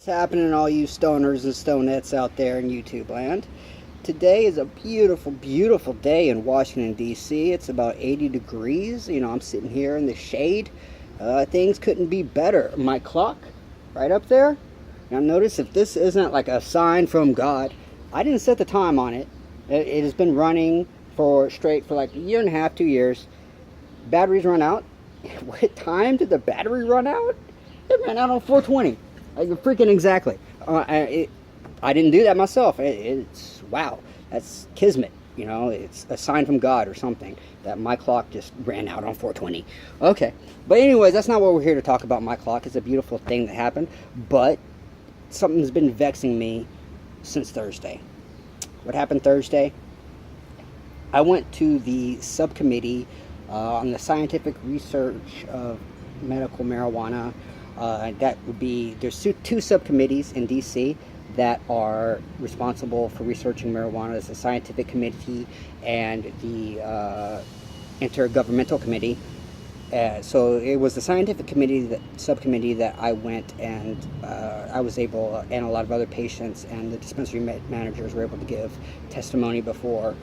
What's happening, all you stoners and stonettes out there in YouTube land? Today is a beautiful, beautiful day in Washington, D.C. It's about 80 degrees. I'm sitting here in the shade. Things couldn't be better. My clock, right up there. Now, notice if this isn't like a sign from God, I didn't set the time on it. It has been running for like a year and a half, 2 years. Batteries run out. What time did the battery run out? It ran out on 420. Freaking exactly. I didn't do that myself. It's wow. That's kismet. It's a sign from God or something that my clock just ran out on 420. Okay, but anyways, that's not what we're here to talk about. My clock is a beautiful thing that happened, but something's been vexing me since Thursday. What happened Thursday? I went to the subcommittee on the scientific research of medical marijuana. That would be, there's two subcommittees in DC that are responsible for researching marijuana. There's the scientific committee and the intergovernmental committee. So it was the scientific committee, subcommittee that I went, and I was able, and a lot of other patients and the dispensary managers were able to give testimony before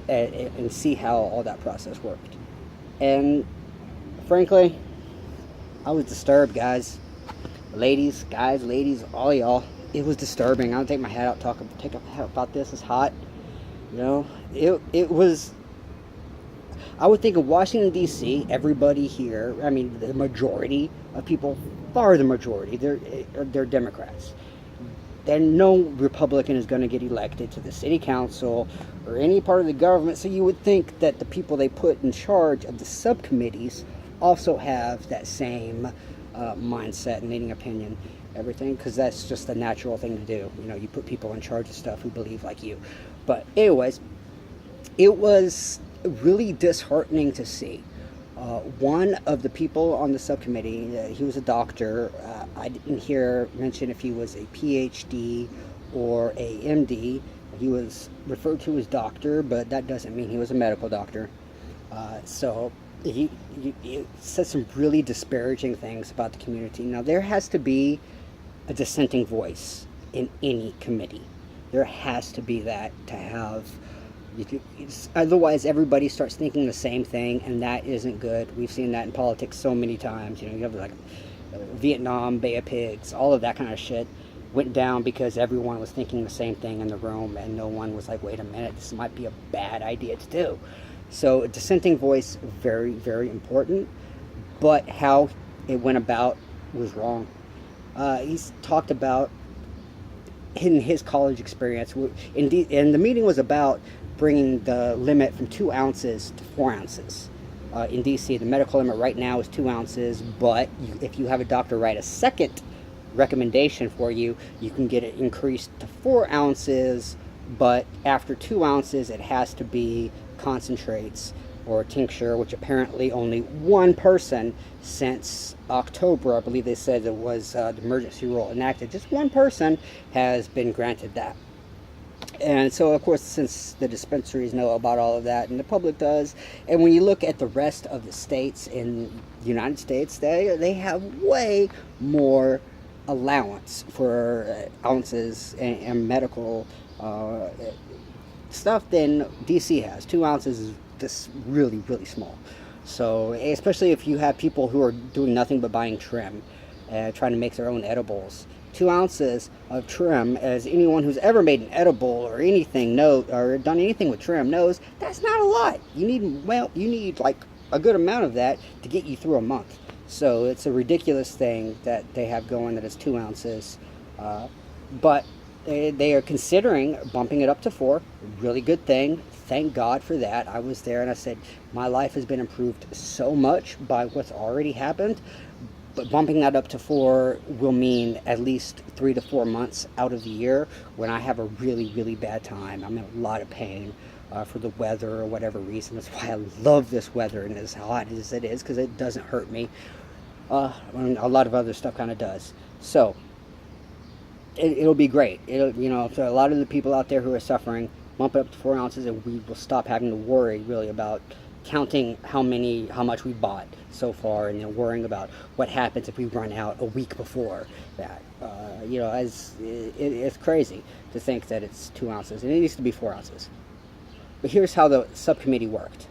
and see how all that process worked. And frankly, I was disturbed, guys. Ladies, guys, ladies, all y'all. It was disturbing. I'll take my hat out, take off my hat about this. It's hot. It was. I would think of Washington, D.C., everybody here, I mean, the majority of people, far the majority, they're Democrats. Then no Republican is going to get elected to the city council or any part of the government, so you would think that the people they put in charge of the subcommittees also have that same mindset and leading opinion, everything, because that's just a natural thing to do. You put people in charge of stuff who believe like you. But anyways, it was really disheartening to see. One of the people on the subcommittee, he was a doctor. I didn't hear mention if he was a PhD or a MD. He was referred to as doctor, but that doesn't mean he was a medical doctor. So he said some really disparaging things about the community. Now, there has to be a dissenting voice in any committee. There has to be that to have. Otherwise, everybody starts thinking the same thing, and that isn't good. We've seen that in politics so many times. You have like Vietnam, Bay of Pigs, all of that kind of shit went down because everyone was thinking the same thing in the room, and no one was like, wait a minute, this might be a bad idea to do. So a dissenting voice, very, very important, but how it went about was wrong. He's talked about in his college experience, and the meeting was about bringing the limit from 2 ounces to 4 ounces. In DC, the medical limit right now is 2 ounces, but if you have a doctor write a second recommendation for you, you can get it increased to 4 ounces, but after 2 ounces, it has to be concentrates or tincture, which apparently only one person since October, I believe they said it was the emergency rule enacted, just one person has been granted that. And so, of course, since the dispensaries know about all of that, and the public does, and when you look at the rest of the states in the United States, they have way more allowance for ounces and medical stuff than DC has. 2 ounces is just really, really small. So, especially if you have people who are doing nothing but buying trim and trying to make their own edibles. 2 ounces of trim, as anyone who's ever made an edible or anything or done anything with trim knows, that's not a lot. You need like a good amount of that to get you through a month. So it's a ridiculous thing that they have going, that it's 2 ounces. But they are considering bumping it up to 4. Really good thing. Thank God for that. I was there and I said, my life has been improved so much by what's already happened. But bumping that up to 4 will mean at least 3 to 4 months out of the year when I have a really, really bad time. I'm in a lot of pain for the weather or whatever reason. That's why I love this weather and as hot as it is, because it doesn't hurt me. And a lot of other stuff kind of does. So it'll be great. For a lot of the people out there who are suffering, bump it up to 4 ounces, and we will stop having to worry really about counting how much we bought so far, and then worrying about what happens if we run out a week before that. It's crazy to think that it's 2 ounces, and it needs to be 4 ounces. But here's how the subcommittee worked.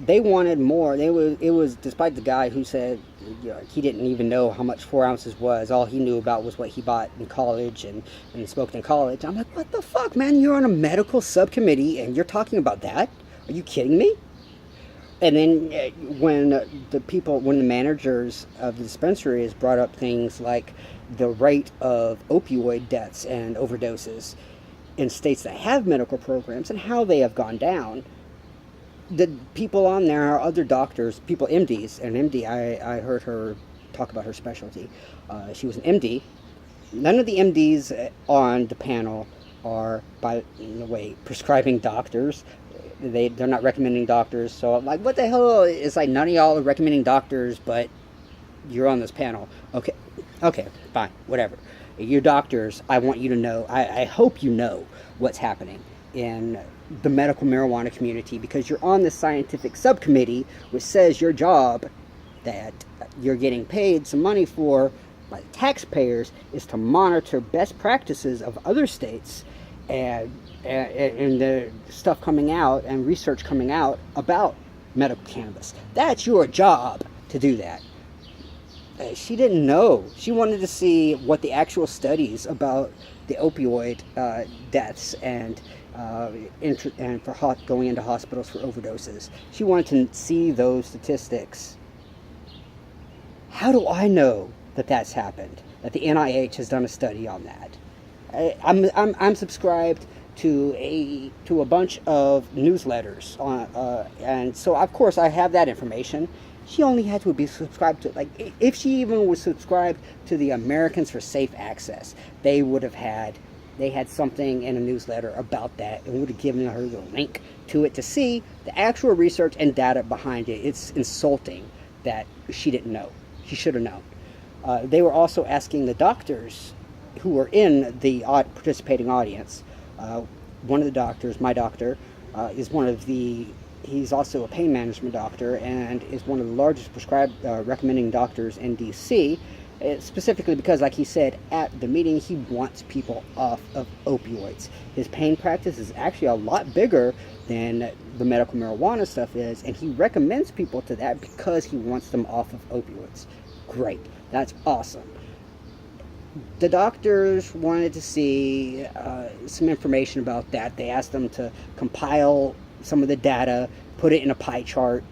They wanted more. It was despite the guy who said he didn't even know how much 4 ounces was. All he knew about was what he bought in college and smoked in college. I'm like, what the fuck, man? You're on a medical subcommittee and you're talking about that? Are you kidding me? And then when the managers of the dispensaries brought up things like the rate of opioid deaths and overdoses in states that have medical programs and how they have gone down, the people on there are other doctors, people, MDs. And MD, I heard her talk about her specialty. She was an MD. None of the MDs on the panel are, by the way, prescribing doctors. They're not recommending doctors. So I'm like, what the hell? It's like none of y'all are recommending doctors, but you're on this panel. Okay, fine, whatever. You're doctors. I want you to know. I hope you know what's happening in the medical marijuana community, because you're on the scientific subcommittee, which says your job that you're getting paid some money for by the taxpayers is to monitor best practices of other states and the stuff coming out and research coming out about medical cannabis. That's your job to do that. She didn't know. She wanted to see what the actual studies about the opioid deaths and for going into hospitals for overdoses. She wanted to see those statistics. How do I know that that's happened? That the NIH has done a study on that? I'm subscribed to a bunch of newsletters and so of course I have that information. She only had to be subscribed to, like, if she even was subscribed to the Americans for Safe Access, they had something in a newsletter about that and would have given her the link to it to see the actual research and data behind it. It's insulting that she didn't know. She should have known. They were also asking the doctors who were in the participating audience. One of the doctors, my doctor, he's also a pain management doctor and is one of the largest recommending doctors in DC, specifically because, like he said at the meeting, he wants people off of opioids. His pain practice is actually a lot bigger than the medical marijuana stuff is, and he recommends people to that because he wants them off of opioids. Great. That's awesome. The doctors wanted to see some information about that. They asked them to compile some of the data, put it in a pie chart,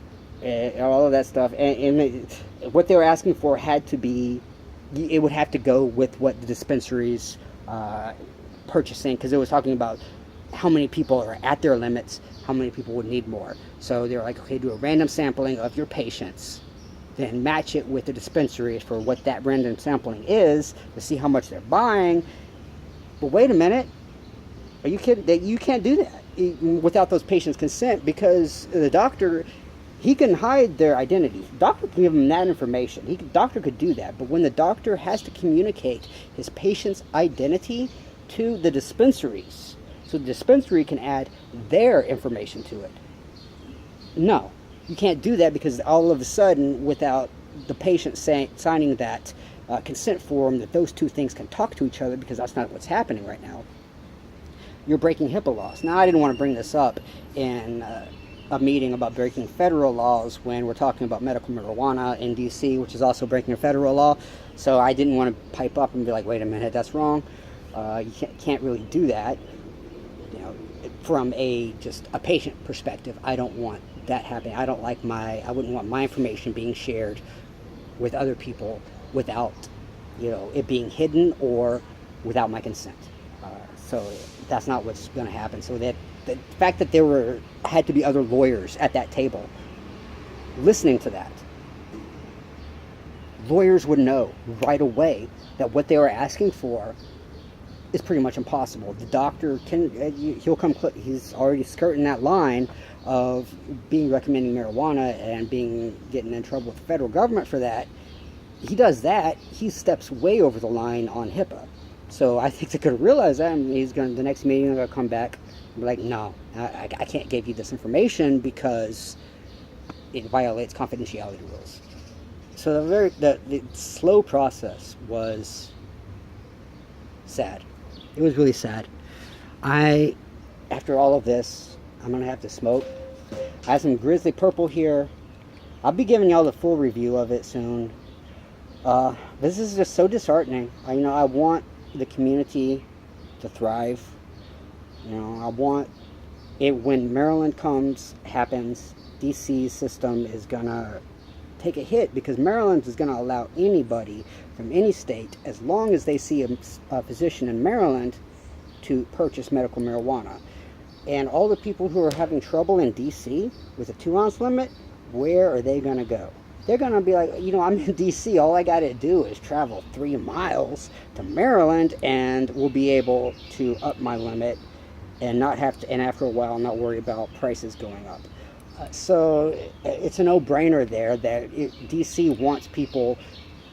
all of that stuff. And what they were asking for had to be, it would have to go with what the dispensaries purchasing, because it was talking about how many people are at their limits, how many people would need more. So they were like, okay, do a random sampling of your patients, then match it with the dispensaries for what that random sampling is to see how much they're buying. But wait a minute, are you kidding? You can't do that without those patients' consent, because the doctor, he can hide their identity. The doctor can give them that information. Doctor could do that, but when the doctor has to communicate his patient's identity to the dispensaries, so the dispensary can add their information to it. No, you can't do that, because all of a sudden, without the patient signing that consent form that those two things can talk to each other, because that's not what's happening right now, you're breaking HIPAA laws. Now, I didn't want to bring this up in a meeting about breaking federal laws when we're talking about medical marijuana in DC, which is also breaking a federal law. So I didn't want to pipe up and be like, wait a minute, that's wrong. You can't really do that. From just a patient perspective, I don't want that happening. I wouldn't want my information being shared with other people without, it being hidden or without my consent. So that's not what's going to happen. So that the fact that there had to be other lawyers at that table listening to that, lawyers would know right away that what they were asking for is pretty much impossible. The doctor he'll come, he's already skirting that line of recommending marijuana and getting in trouble with the federal government for that. He does that, he steps way over the line on HIPAA. So I think they're going to realize that, and the next meeting, they're going to come back and be like, no, I can't give you this information because it violates confidentiality rules. So the slow process was sad. It was really sad. After all of this, I'm gonna have to smoke. I have some Grizzly Purple here. I'll be giving y'all the full review of it soon. This is just so disheartening. I want the community to thrive. I want it when Maryland happens, DC's system is gonna take a hit, because Maryland is gonna allow anybody from any state, as long as they see a physician in Maryland, to purchase medical marijuana. And all the people who are having trouble in DC with a 2-ounce limit, where are they gonna go? They're gonna be like, I'm in DC, all I gotta do is travel 3 miles to Maryland, and we'll be able to up my limit and not have to, and after a while not worry about prices going up. So it's a no-brainer there that DC wants people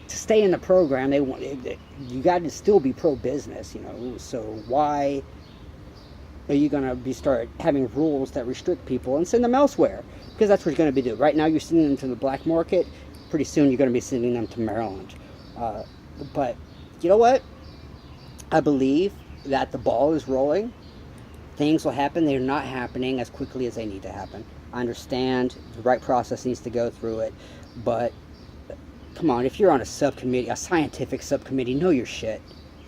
to stay in the program. You got to still be pro-business, so why are you going to start having rules that restrict people and send them elsewhere? Because that's what you're going to be doing. Right now you're sending them to the black market. Pretty soon you're going to be sending them to Maryland. But you know what? I believe that the ball is rolling. Things will happen. They're not happening as quickly as they need to happen. I understand the right process needs to go through it, but come on, if you're on a subcommittee, a scientific subcommittee, know your shit,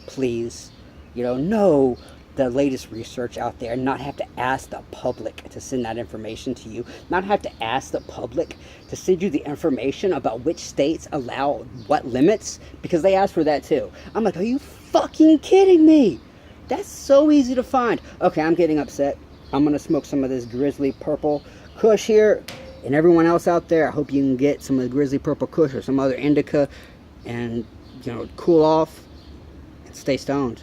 please. Know the latest research out there, and not have to ask the public to send that information to you, not have to ask the public to send you the information about which states allow what limits, because they ask for that too. I'm like, are you fucking kidding me? That's so easy to find. Okay, I'm getting upset. I'm gonna smoke some of this Grizzly Purple Kush here, and everyone else out there, I hope you can get some of the Grizzly Purple Kush or some other indica and cool off and stay stoned.